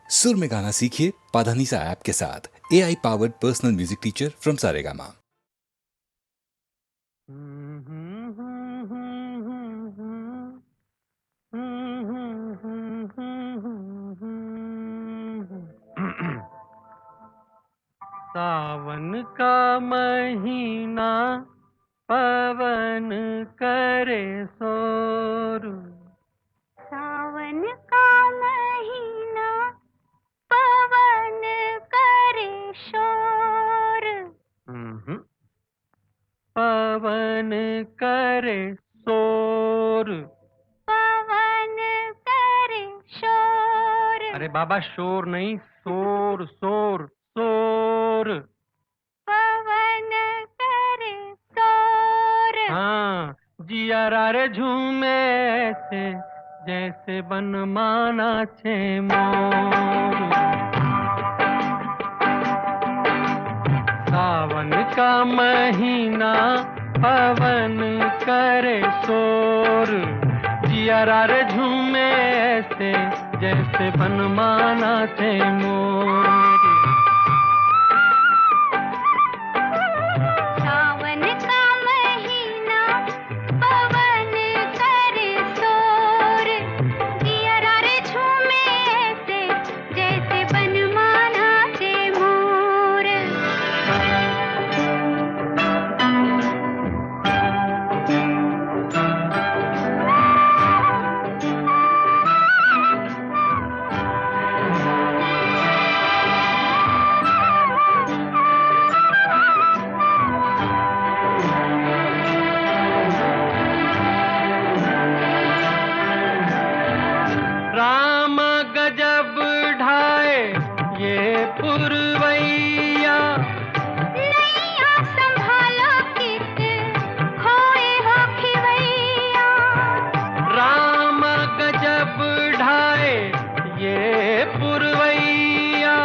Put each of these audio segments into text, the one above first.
सुर में गाना सीखिए पाधानीसा ऐप के साथ। AI powered personal music teacher from Saregama. सावन का महीना पवन करे शोर। सावन का महीना पवन करे शोर। पवन करे शोर। पवन करे शोर। अरे बाबा शोर नहीं, शोर शोर शोर। पवन करे शोर। हाँ, जिया रे झूमे ऐसे जैसे बन माना छे मोर। सावन का महीना पवन करे शोर। जिया रे झूमे ऐसे जैसे बन माना छे मोर। सावन का महीना पवन करे शोर। जिया रे झूमे ऐसे जैसे बनमाना से मोर। राम गजब ढाए ये पुरवैया। नैया संभालो कित खोए हो खिवैया। राम गजब ढाए ये पुरवैया।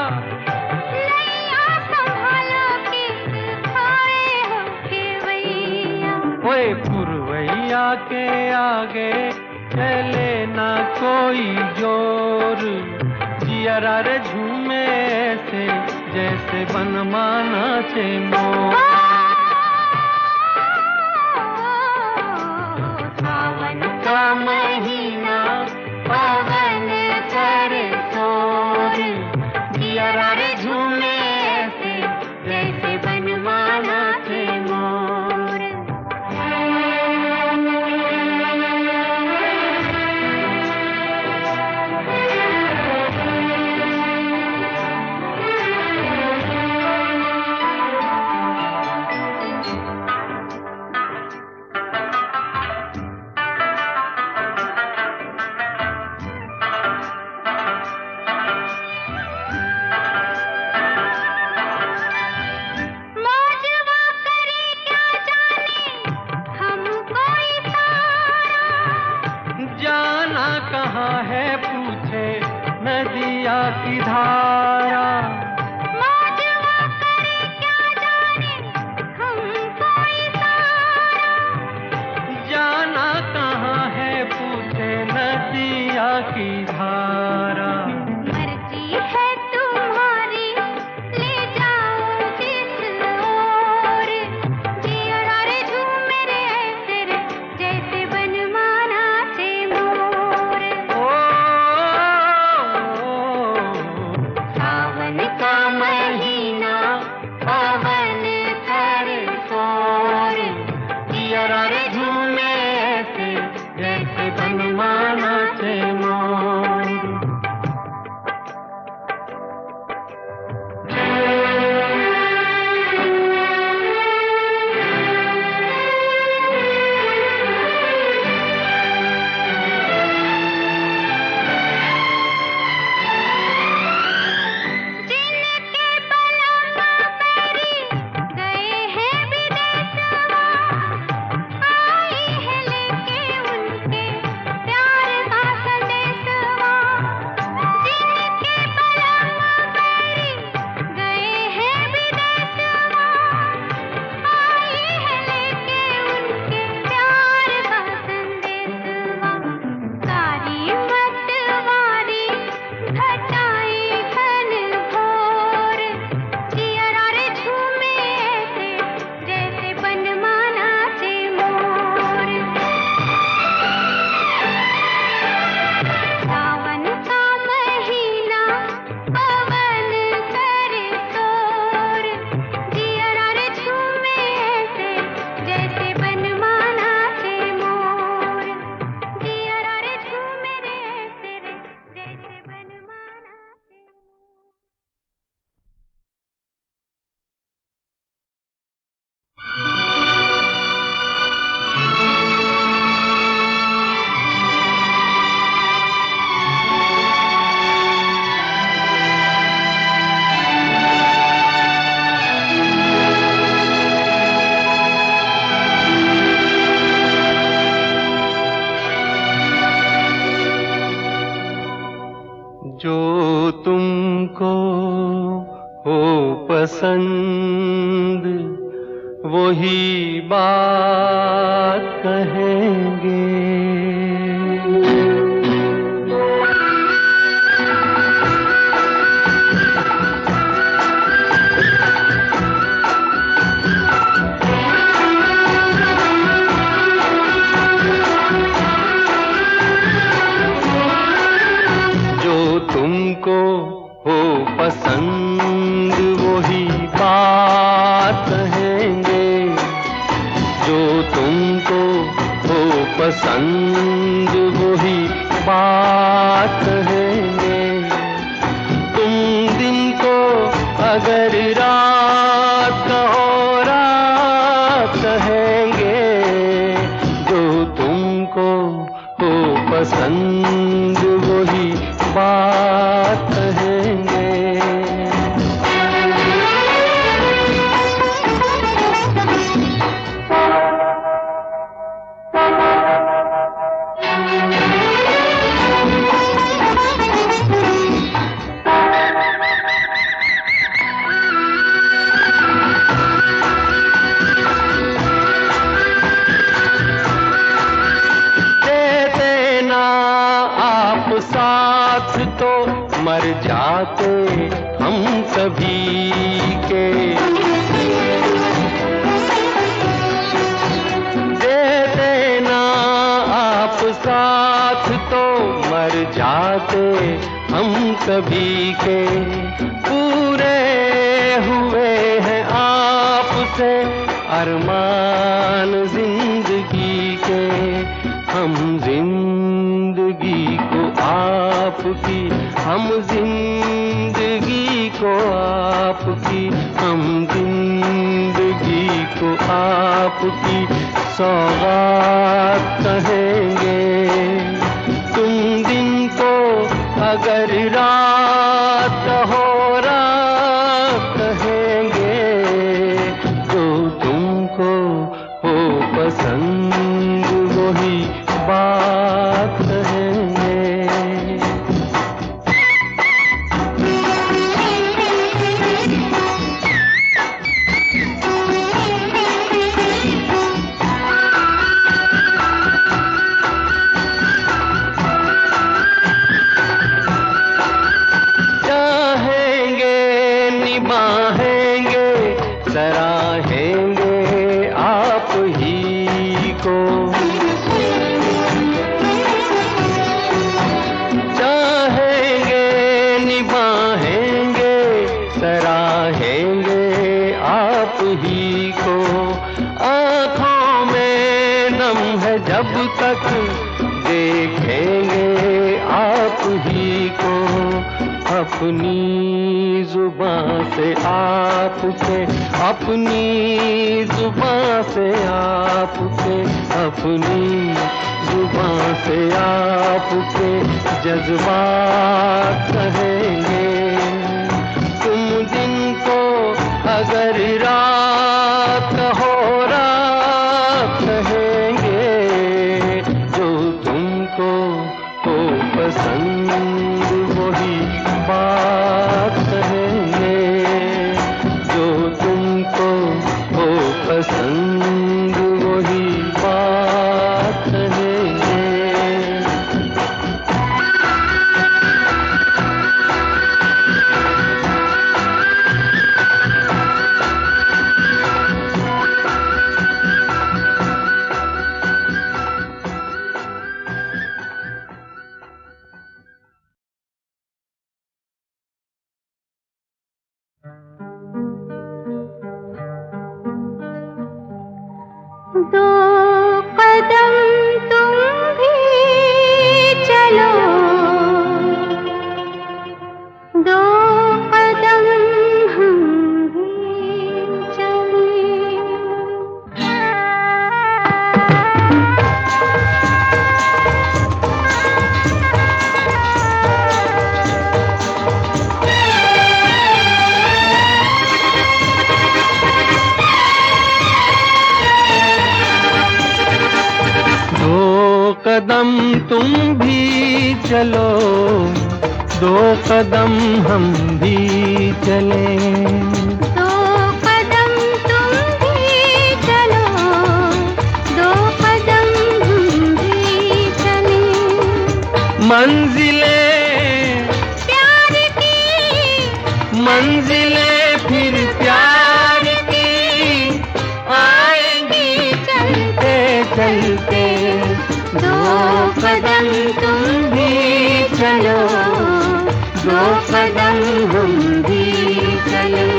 नैया संभालो कित खोए हो खिवैया। ओए पुरवैया के आगे चले ना कोई जोर। जिया रे झूमे ऐसे जैसे बन माना छे मोर। सावन का महीना पवन करे शोर। जिया रे झूमे ऐसे जैसे बनमाना से मोर। मौजवा करे क्या जाने हमको इशारा। जाना कहाँ है पूछे नदिया की धारा। मौजवा करे क्या जाने हमको इशारा। जाना कहाँ है पूछे नदिया की धारा। मर्जी है तुम्हारी ले जाओ जिस ओर। जिया रे झूमे रे ऐसे रे जैसे बनमाना से मोर। ओ तुमको हो पसंद वही बात कहेंगे। तुमको हो पसंद वही बात कहेंगे। जो तुमको हो पसंद वही बात कहेंगे। तुम दिन को अगर रात कहो रात कहेंगे। जो तुमको हो पसंद वही बात कहेंगे। देते ना आप साथ तो मर जाते हम सभी के। दे देना आप साथ तो मर जाते हम सभी के। पूरे हुए हैं आपसे अरमान जिंदगी के। हम जिंदगी को आपकी, हम जिंदगी को आपकी, हम जिंदगी को आपकी सौगात कहेंगे। तुम दिन को अगर रात हो रात कहेंगे। जो तुमको हो पसंद वही बात कहेंगे। चाहेंगे निभाएंगे सराहेंगे आप ही को। चाहेंगे निभाएंगे सराहेंगे आप ही को। आँखों में नम है जब तक देखेंगे आप ही को। अपनी जुबां से आपके, अपनी जुबां से आपके, अपनी जुबां से आपके जज्बात कहेंगे। तुम दिन को अगर रात हो रात कहेंगे। जो तुमको हो पसंद वही बात कहेंगे। जो तुमको हो पसंद वही बात कहेंगे। दो कदम तुम भी चलो, दो कदम हम भी चलें। कदम तुम भी चलो, दो कदम हम भी चले, दो कदम तुम भी चलो, दो कदम हम भी चले। मंजिले प्यार की, मंजिले फिर प्यार की आएंगी चलते चलते। दो कदम तुम भी चलो, दो कदम हम भी चले।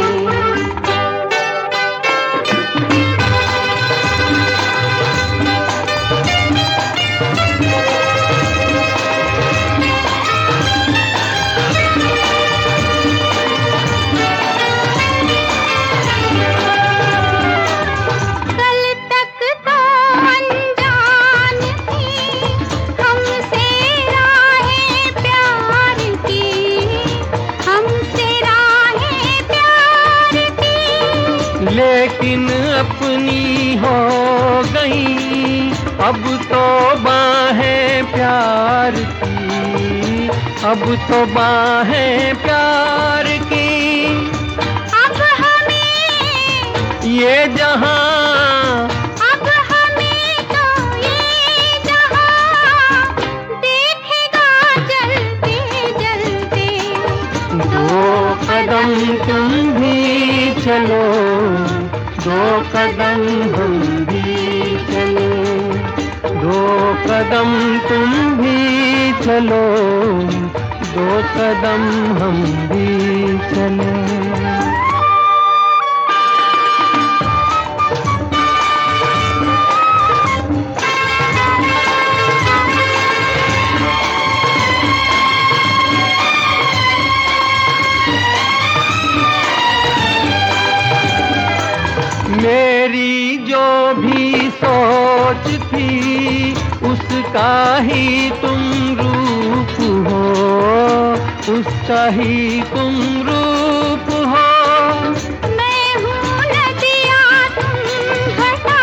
लेकिन अपनी हो गई अब तो बाहें प्यार की, अब तो बाहें प्यार की। अब हमें ये जहां, अब हमें तो ये जहां देखेगा जलते जलते। दो कदम तुम भी चलो, दो कदम हम भी चले, दो कदम तुम भी चलो, दो कदम हम भी चले। मेरी जो भी सोच थी उसका ही तुम रूप हो, उसका ही तुम रूप हो। मैं हूँ नदिया तुम घटा,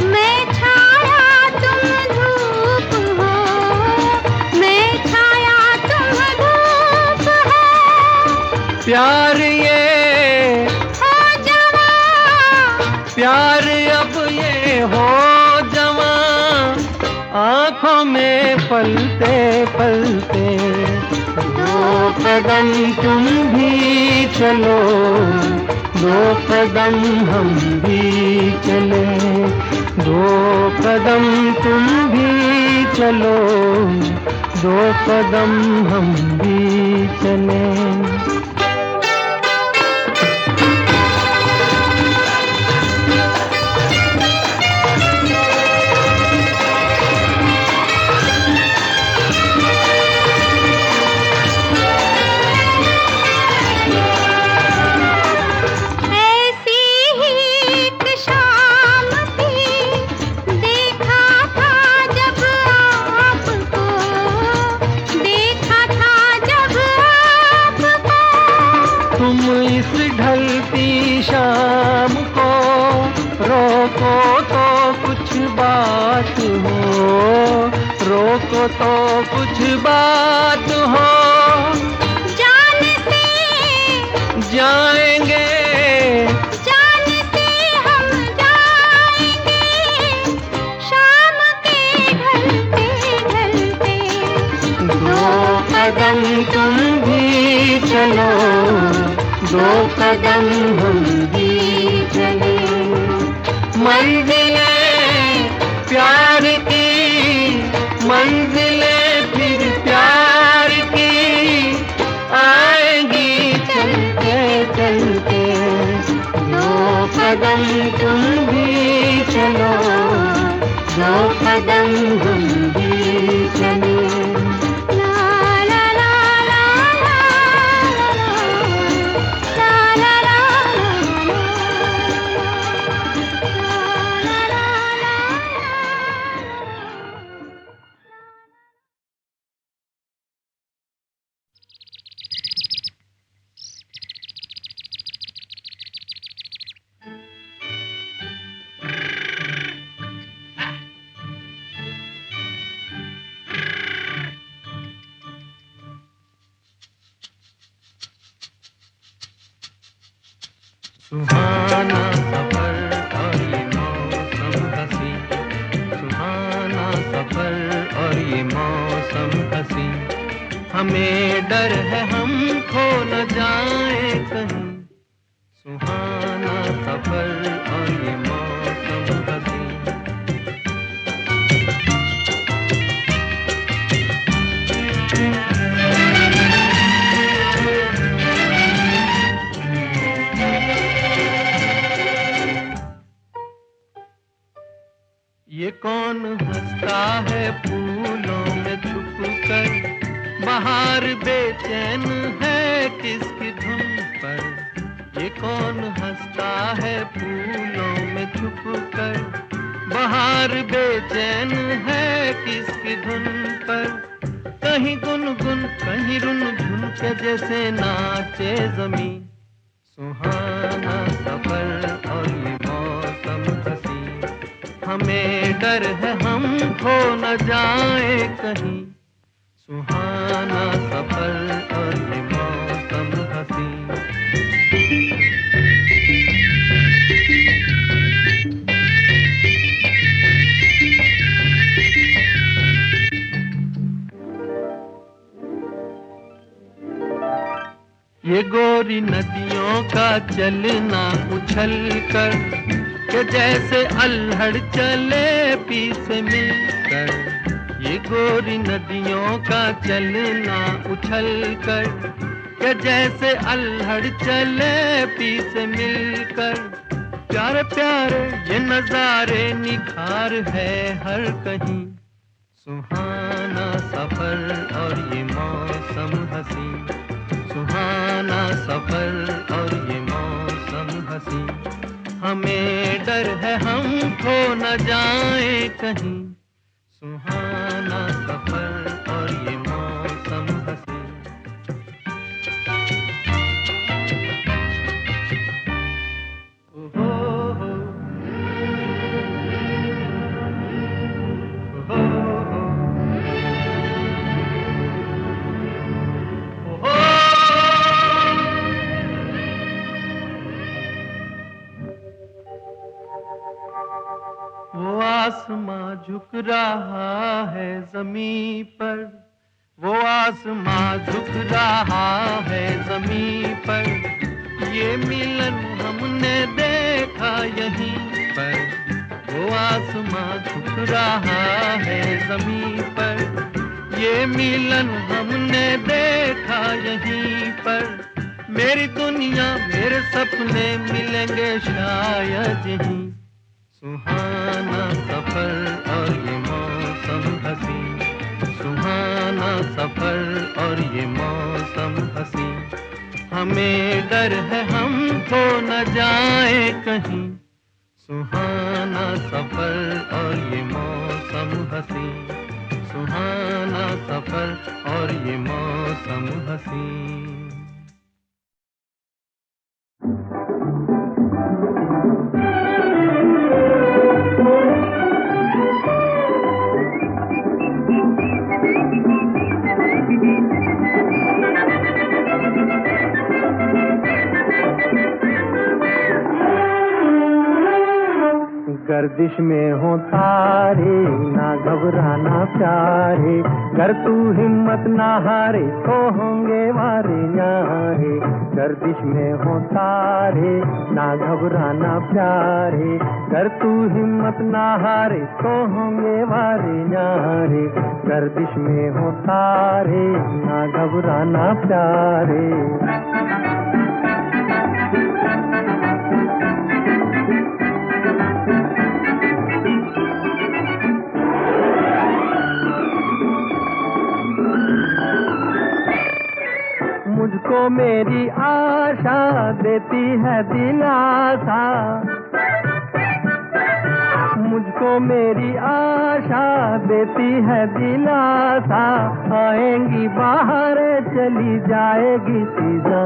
मैं छाया तुम धूप हो, मैं छाया तुम धूप हो। प्यार ये प्यार अब ये हो जवां, आँखों में पलते पलते। दो कदम तुम भी चलो, दो कदम हम भी चले, दो कदम तुम भी चलो, दो कदम हम भी चले। ढलती शाम को रोको तो कुछ बात हो, रोको तो कुछ बात हो। जान से जाएंगे, जान से हम जाएंगे, शाम के ढलते ढलते। दो कदम तुम भी चलो, दो कदम हम भी चले। मंजिले प्यार की, मंजिले फिर प्यार की आएंगी चलते चलते। दो कदम तुम भी चलो, दो कदम हम भी चले। सुहाना सफर और ये मौसम हसी, सुहाना सफर और ये मौसम हसी। हमें डर है हम खो न जाए कहीं, सुहाना सफर और ये मौसम हसी। ये कौन हंसता है फूलों में छुपकर, बाहर बेचैन है किसकी धुन पर। ये कौन हंसता है फूलों में छुपकर, बाहर बेचैन है किसकी धुन पर। कहीं गुनगुन कहीं रुनझुन के जैसे नाचे जमी, सुहाना सफर और ये मौसम हसी। हमें डर है हम खो न जाए कहीं, सुहाना सफर और ये मौसम हसी। ये गोरी नदियों का चलना उछल कर, के जैसे अल्हड़ चले पी से मिलकर। ये गोरी नदियों का चलना उछल कर, के जैसे अल्हड़ चले पी से मिलकर। प्यारे प्यारे ये नजारे निखार है हर कहीं, सुहाना सफर और ये मौसम हसी। सुहाना सफर और ये मौसम हसी। हमें डर है हम खो न जाए कहीं, सुहाना सफर और ये मौसम हसी। ओहो हो, ओहो हो, ओहो। वो आसमां झुक रहा है ज़मीं पर, वो आसमां झुक रहा है ज़मीं पर। ये मिलन हमने देखा यहीं पर, वो आसमां झुक रहा है ज़मीं पर। ये मिलन हमने देखा यहीं पर। मेरी दुनिया मेरे सपने मिलेंगे शायद यहीं, सुहाना सफर और ये मौसम हसी। सुहाना सफर और ये मौसम हसी। हमें डर है हम खो न जाए कहीं, सुहाना सफर और ये मौसम हसी। सुहाना सफर और ये मौसम हसी। गर्दिश में हो तारे ना घबराना प्यारे, गर तू हिम्मत ना हारे तो होंगे वारे न्यारे। गर्दिश में हो तारे ना घबराना प्यारे, गर तू हिम्मत ना हारे तो होंगे वारे न्यारे। गर्दिश में हो तारे ना घबराना प्यारे। मुझको मेरी आशा देती है दिलासा, मुझको मेरी आशा देती है दिलासा। आएंगी बाहर चली जाएगी सीधा,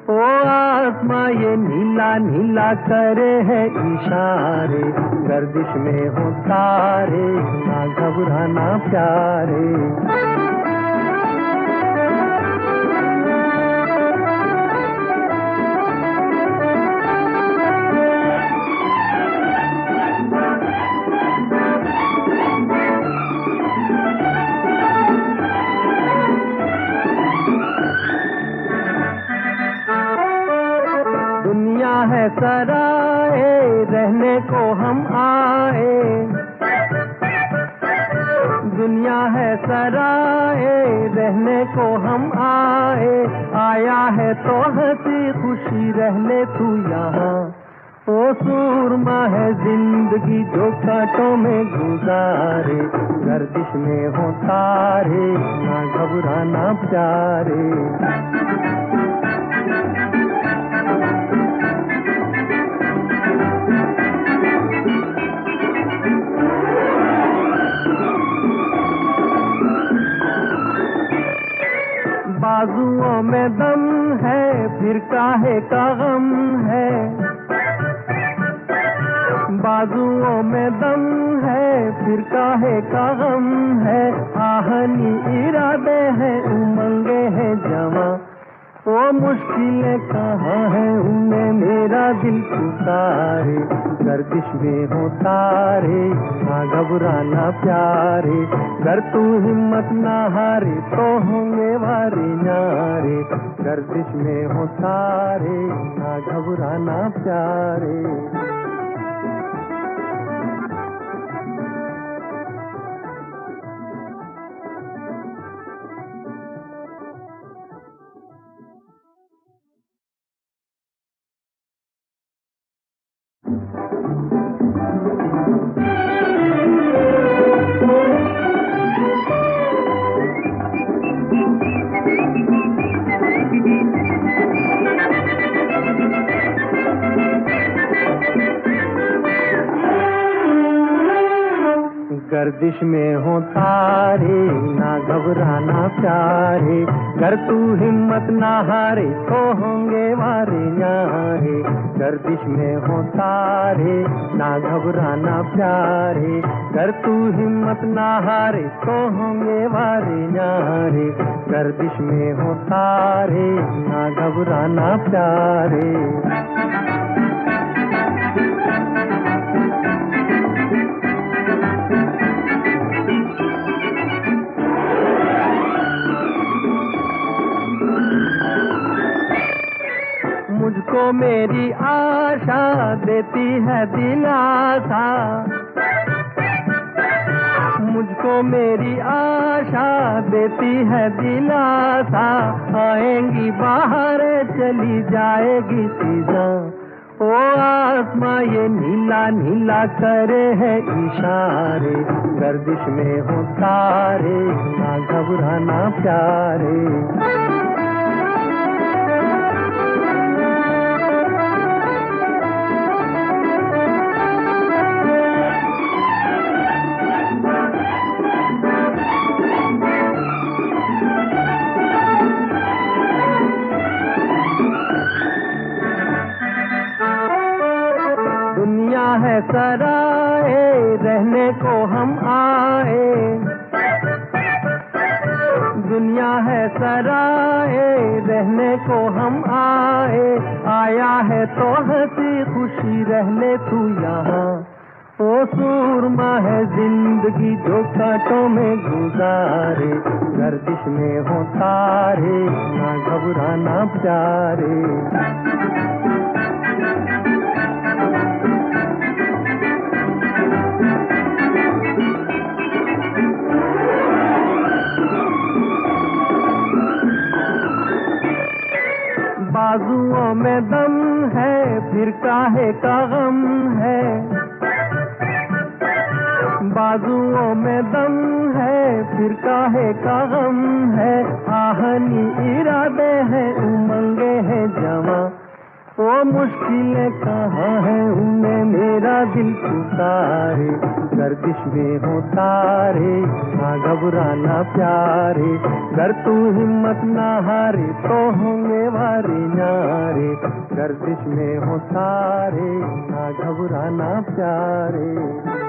ओ आसमां ये नीला नीला करे है इशारे। गर्दिश में हो तारे ना घबराना प्यारे। है सराए रहने को हम आए, दुनिया है सराए रहने को हम आए, आया है तो हंसी खुशी रह ले तू यहाँ। ओ सूरमा है जिंदगी जो कांटों में गुजारे, गर्दिश में हो तारे ना घबराना प्यारे। बाजुओं में दम है फिर काहे का गम है, बाजुओं में दम है फिर काहे का गम है, आहनी इरादे हैं उमंगे हैं जवां, वो मुश्किलें कहाँ हैं उन्हें मेरा दिल पुकारे, गर्दिश में हो तारे ना घबराना प्यारे, अगर तू हिम्मत ना हारे तो होंगे वारे न्यारे, गर्दिश में हो तारे ना घबराना प्यारे। गर्दिश में हो तारे ना घबराना प्यारे, अगर तू हिम्मत ना हारे तो होंगे वारे न्यारे, गर्दिश में हो तारे ना घबराना प्यारे, अगर तू हिम्मत ना हारे तो होंगे वारे न्यारे, गर्दिश में हो तारे ना घबराना प्यारे। मुझको मेरी आशा देती है दिलासा, मुझको मेरी आशा देती है दिलासा, आएंगी बाहर चली जाएगी सीधा, ओ आसमां ये नीला नीला करे है इशारे, गर्दिश में हो तारे ना घबराना प्यारे। दुनिया है सराए रहने को हम आए, दुनिया है सराए रहने को हम आए, आया है तो हंसी खुशी रह ले तू यहाँ। ओ सूरमा है जिंदगी जो कांटों में गुजारे, गर्दिश में हो तारे ना घबराना प्यारे। बाजुओं में दम है फिर काहे का गम है, बाजुओं में दम है फिर काहे का गम है, आहनी इरादे हैं उमंगे हैं जवां, वो मुश्किलें कहाँ हैं उन्हें मेरा दिल पुकारे, गर्दिश में हो तारे ना घबराना प्यारे, अगर तू हिम्मत ना हारे तो होंगे वारे न्यारे, गर्दिश में हो तारे ना घबराना प्यारे।